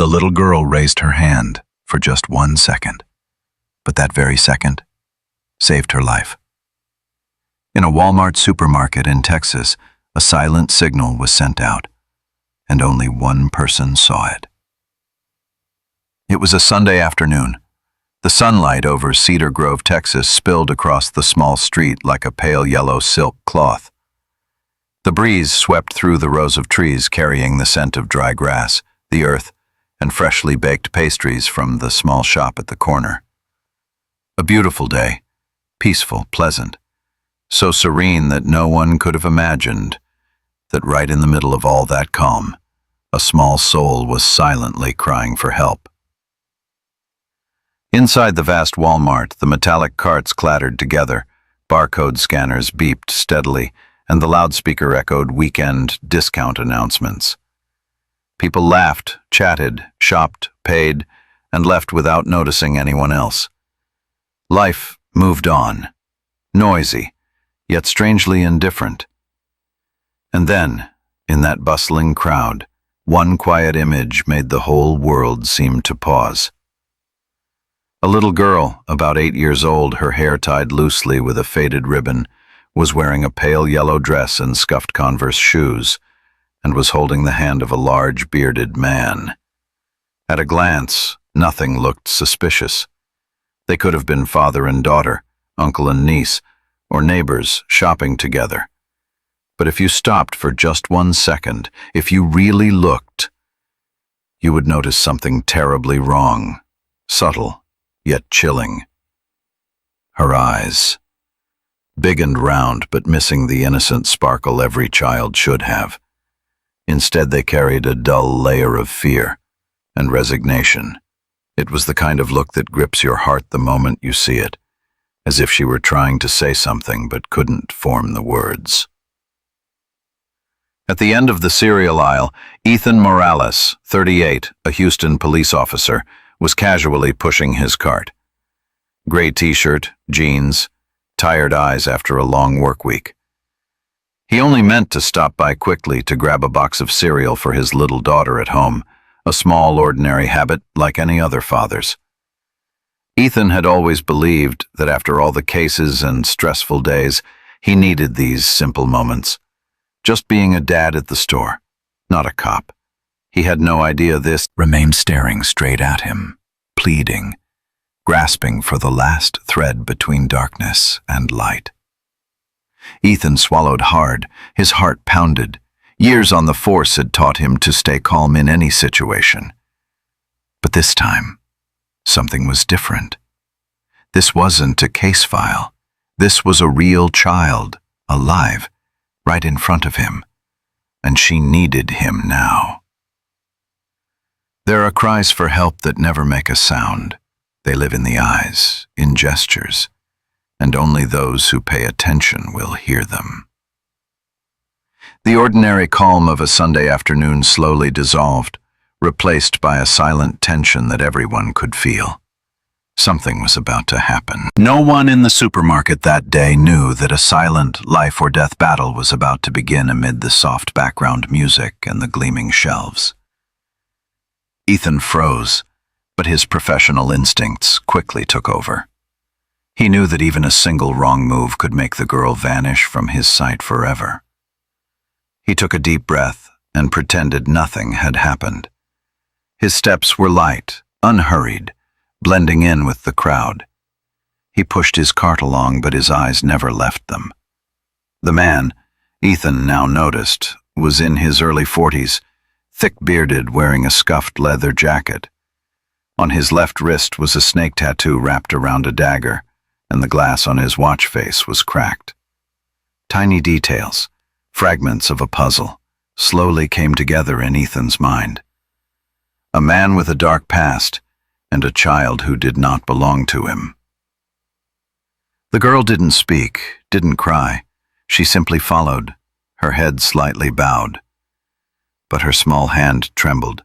The little girl raised her hand for just 1 second, but that very second saved her life. In a Walmart supermarket in Texas, a silent signal was sent out, and only one person saw it. It was a Sunday afternoon. The sunlight over Cedar Grove, Texas, spilled across the small street like a pale yellow silk cloth. The breeze swept through the rows of trees, carrying the scent of dry grass, the earth, and freshly baked pastries from the small shop at the corner. A beautiful day, peaceful, pleasant, so serene that no one could have imagined that right in the middle of all that calm, a small soul was silently crying for help. Inside the vast Walmart, the metallic carts clattered together, barcode scanners beeped steadily, and the loudspeaker echoed weekend discount announcements. People laughed, chatted, shopped, paid, and left without noticing anyone else. Life moved on, noisy, yet strangely indifferent. And then, in that bustling crowd, one quiet image made the whole world seem to pause. A little girl, about 8 years old, her hair tied loosely with a faded ribbon, was wearing a pale yellow dress and scuffed Converse shoes, and was holding the hand of a large, bearded man. At a glance, nothing looked suspicious. They could have been father and daughter, uncle and niece, or neighbors shopping together. But if you stopped for just 1 second, if you really looked, you would notice something terribly wrong, subtle, yet chilling. Her eyes, big and round but missing the innocent sparkle every child should have. Instead, they carried a dull layer of fear and resignation. It was the kind of look that grips your heart the moment you see it, as if she were trying to say something but couldn't form the words. At the end of the cereal aisle, Ethan Morales, 38, a Houston police officer, was casually pushing his cart. Gray t-shirt, jeans, tired eyes after a long work week. He only meant to stop by quickly to grab a box of cereal for his little daughter at home, a small, ordinary habit like any other father's. Ethan had always believed that after all the cases and stressful days, he needed these simple moments. Just being a dad at the store, not a cop. He had no idea this remained staring straight at him, pleading, grasping for the last thread between darkness and light. Ethan swallowed hard, his heart pounded. Years on the force had taught him to stay calm in any situation. But this time, something was different. This wasn't a case file. This was a real child, alive, right in front of him. And she needed him now. There are cries for help that never make a sound. They live in the eyes, in gestures, and only those who pay attention will hear them. The ordinary calm of a Sunday afternoon slowly dissolved, replaced by a silent tension that everyone could feel. Something was about to happen. No one in the supermarket that day knew that a silent life-or-death battle was about to begin amid the soft background music and the gleaming shelves. Ethan froze, but his professional instincts quickly took over. He knew that even a single wrong move could make the girl vanish from his sight forever. He took a deep breath and pretended nothing had happened. His steps were light, unhurried, blending in with the crowd. He pushed his cart along, but his eyes never left them. The man, Ethan now noticed, was in his early 40s, thick-bearded, wearing a scuffed leather jacket. On his left wrist was a snake tattoo wrapped around a dagger, and the glass on his watch face was cracked. Tiny details, fragments of a puzzle, slowly came together in Ethan's mind. A man with a dark past, and a child who did not belong to him. The girl didn't speak, didn't cry. She simply followed, her head slightly bowed. But her small hand trembled,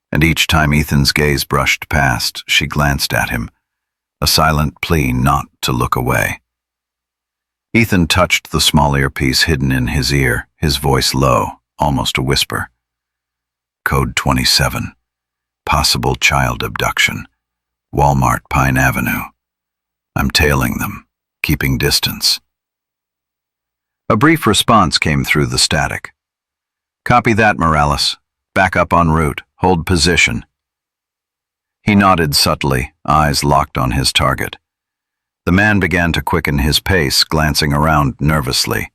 and each time Ethan's gaze brushed past, she glanced at him, a silent plea not to look away. Ethan touched the small earpiece hidden in his ear, his voice low, almost a whisper. Code 27. Possible child abduction. Walmart, Pine Avenue. I'm tailing them, keeping distance. A brief response came through the static. Copy that, Morales. Back up en route. Hold position. He nodded subtly, eyes locked on his target. The man began to quicken his pace, glancing around nervously,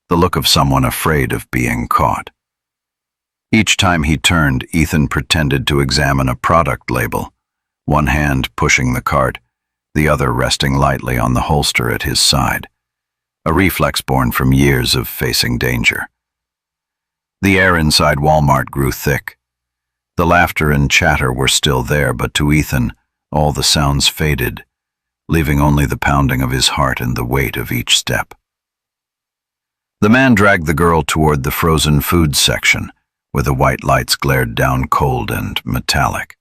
the look of someone afraid of being caught. Each time he turned, Ethan pretended to examine a product label, one hand pushing the cart, the other resting lightly on the holster at his side, a reflex born from years of facing danger. The air inside Walmart grew thick. The laughter and chatter were still there, but to Ethan, all the sounds faded, leaving only the pounding of his heart and the weight of each step. The man dragged the girl toward the frozen foods section, where the white lights glared down cold and metallic.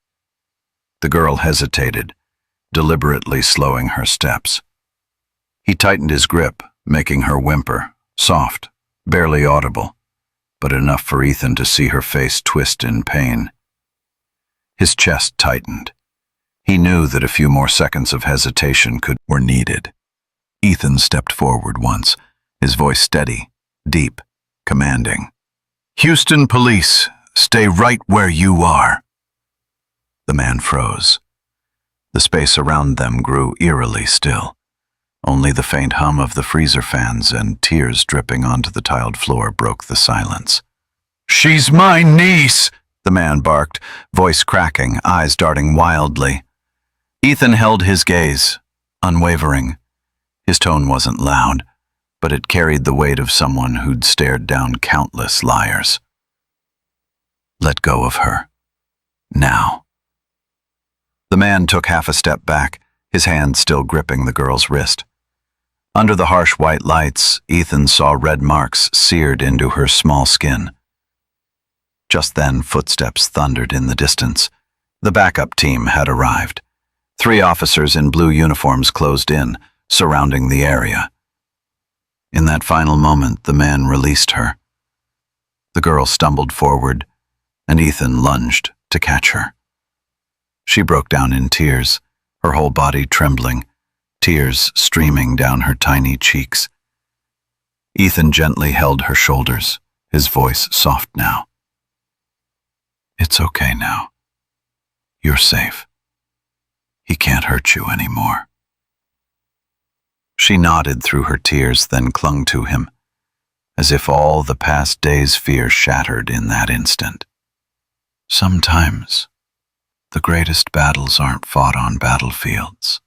The girl hesitated, deliberately slowing her steps. He tightened his grip, making her whimper, soft, barely audible, but enough for Ethan to see her face twist in pain. His chest tightened. He knew that a few more seconds of hesitation were needed. Ethan stepped forward once, his voice steady, deep, commanding. "Houston Police, stay right where you are." The man froze. The space around them grew eerily still. Only the faint hum of the freezer fans and tears dripping onto the tiled floor broke the silence. "She's my niece!" the man barked, voice cracking, eyes darting wildly. Ethan held his gaze, unwavering. His tone wasn't loud, but it carried the weight of someone who'd stared down countless liars. "Let go of her. Now." The man took half a step back, his hand still gripping the girl's wrist. Under the harsh white lights, Ethan saw red marks seared into her small skin. Just then, footsteps thundered in the distance. The backup team had arrived. 3 officers in blue uniforms closed in, surrounding the area. In that final moment, the man released her. The girl stumbled forward, and Ethan lunged to catch her. She broke down in tears, her whole body trembling, tears streaming down her tiny cheeks. Ethan gently held her shoulders, his voice soft now. "It's okay now. You're safe. He can't hurt you anymore." She nodded through her tears, then clung to him, as if all the past day's fear shattered in that instant. Sometimes, the greatest battles aren't fought on battlefields,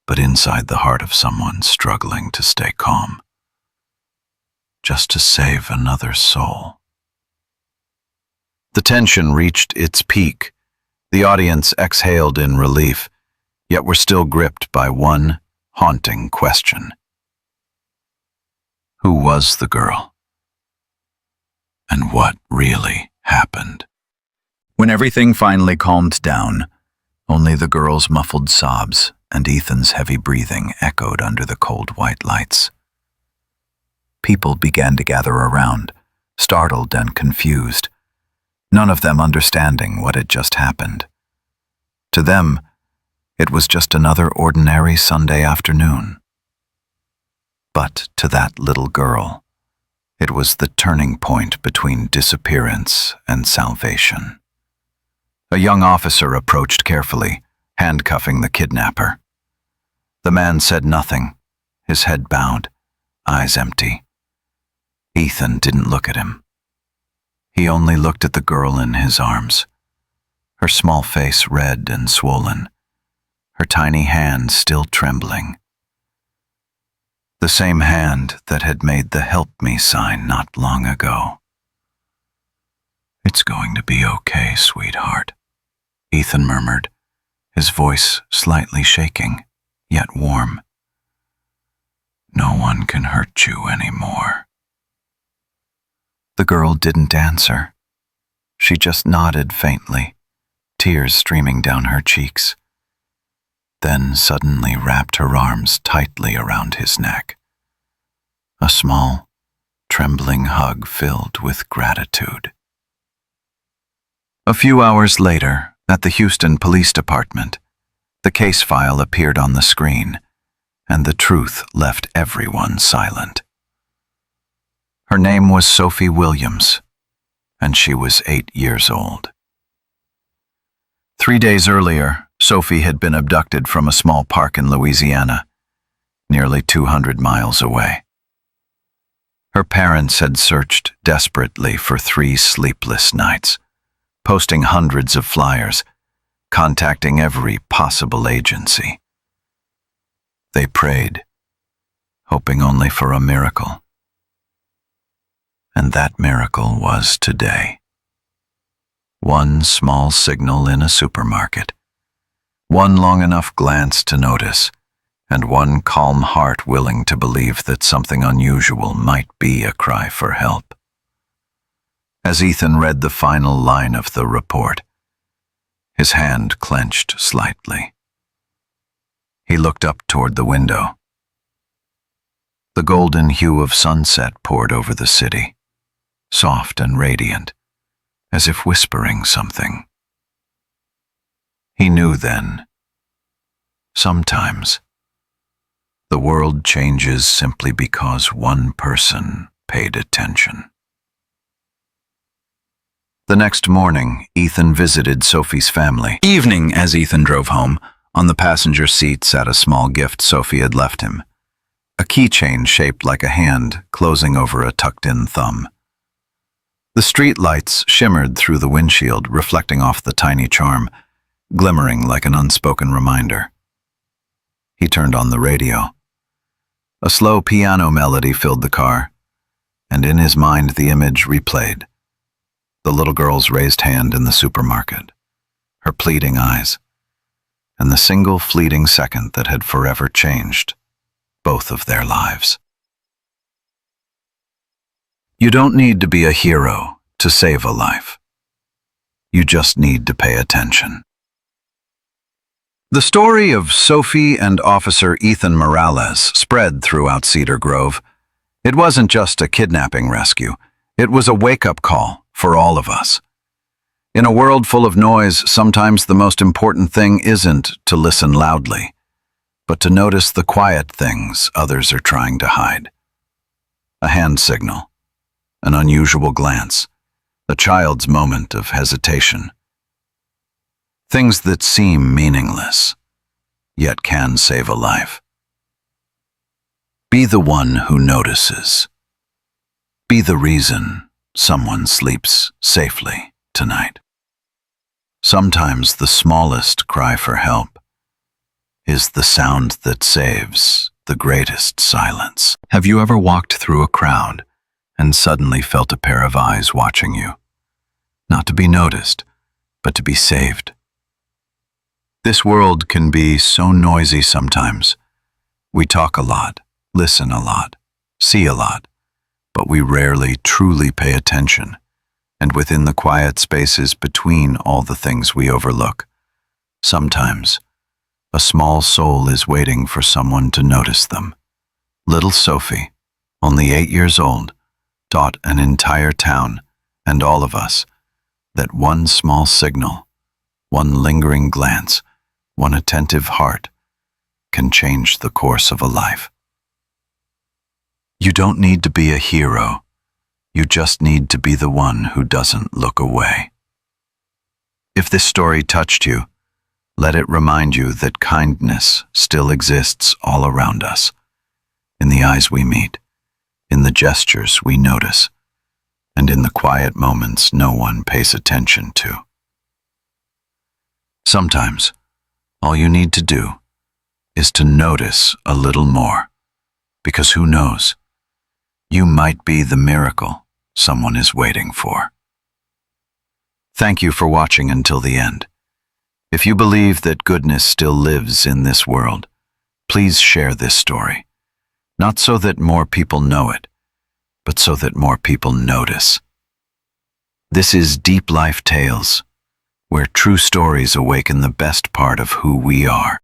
but inside the heart of someone struggling to stay calm, just to save another soul. The tension reached its peak. The audience exhaled in relief, yet were still gripped by one haunting question. Who was the girl? And what really happened? When everything finally calmed down, only the girl's muffled sobs and Ethan's heavy breathing echoed under the cold white lights. People began to gather around, startled and confused, none of them understanding what had just happened. To them, it was just another ordinary Sunday afternoon. But to that little girl, it was the turning point between disappearance and salvation. A young officer approached carefully, handcuffing the kidnapper. The man said nothing, his head bowed, eyes empty. Ethan didn't look at him. He only looked at the girl in his arms, her small face red and swollen, her tiny hand still trembling. The same hand that had made the "help me" sign not long ago. "It's going to be okay, sweetheart," Ethan murmured, his voice slightly shaking, yet warm. "No one can hurt you anymore." The girl didn't answer. She just nodded faintly, tears streaming down her cheeks. Then suddenly wrapped her arms tightly around his neck. A small, trembling hug filled with gratitude. A few hours later, at the Houston Police Department, the case file appeared on the screen, and the truth left everyone silent. Her name was Sophie Williams, and she was 8 years old. 3 days earlier, Sophie had been abducted from a small park in Louisiana, nearly 200 miles away. Her parents had searched desperately for 3 sleepless nights, posting hundreds of flyers, contacting every possible agency. They prayed, hoping only for a miracle. And that miracle was today. One small signal in a supermarket, one long enough glance to notice, and one calm heart willing to believe that something unusual might be a cry for help. As Ethan read the final line of the report, his hand clenched slightly. He looked up toward the window. The golden hue of sunset poured over the city, soft and radiant, as if whispering something. He knew then, sometimes, the world changes simply because one person paid attention. The next morning, Ethan visited Sophie's family. Evening, as Ethan drove home, on the passenger seat sat a small gift Sophie had left him, a keychain shaped like a hand closing over a tucked-in thumb. The street lights shimmered through the windshield, reflecting off the tiny charm, glimmering like an unspoken reminder. He turned on the radio. A slow piano melody filled the car, and in his mind the image replayed. The little girl's raised hand in the supermarket, her pleading eyes, and the single fleeting second that had forever changed both of their lives. You don't need to be a hero to save a life. You just need to pay attention. The story of Sophie and Officer Ethan Morales spread throughout Cedar Grove. It wasn't just a kidnapping rescue. It was a wake-up call for all of us. In a world full of noise, sometimes the most important thing isn't to listen loudly, but to notice the quiet things others are trying to hide. A hand signal, an unusual glance, a child's moment of hesitation. Things that seem meaningless, yet can save a life. Be the one who notices. Be the reason someone sleeps safely tonight. Sometimes the smallest cry for help is the sound that saves the greatest silence. Have you ever walked through a crowd and suddenly felt a pair of eyes watching you? Not to be noticed, but to be saved. This world can be so noisy sometimes. We talk a lot, listen a lot, see a lot, but we rarely truly pay attention. And within the quiet spaces between all the things we overlook, sometimes a small soul is waiting for someone to notice them. Little Sophie, only 8 years old, taught an entire town and all of us that one small signal, one lingering glance, one attentive heart can change the course of a life. You don't need to be a hero. You just need to be the one who doesn't look away. If this story touched you, let it remind you that kindness still exists all around us, in the eyes we meet, in the gestures we notice, and in the quiet moments no one pays attention to. Sometimes, all you need to do is to notice a little more, because who knows, you might be the miracle someone is waiting for. Thank you for watching until the end. If you believe that goodness still lives in this world, please share this story, not so that more people know it, but so that more people notice. This is Deep Life Tales, where true stories awaken the best part of who we are.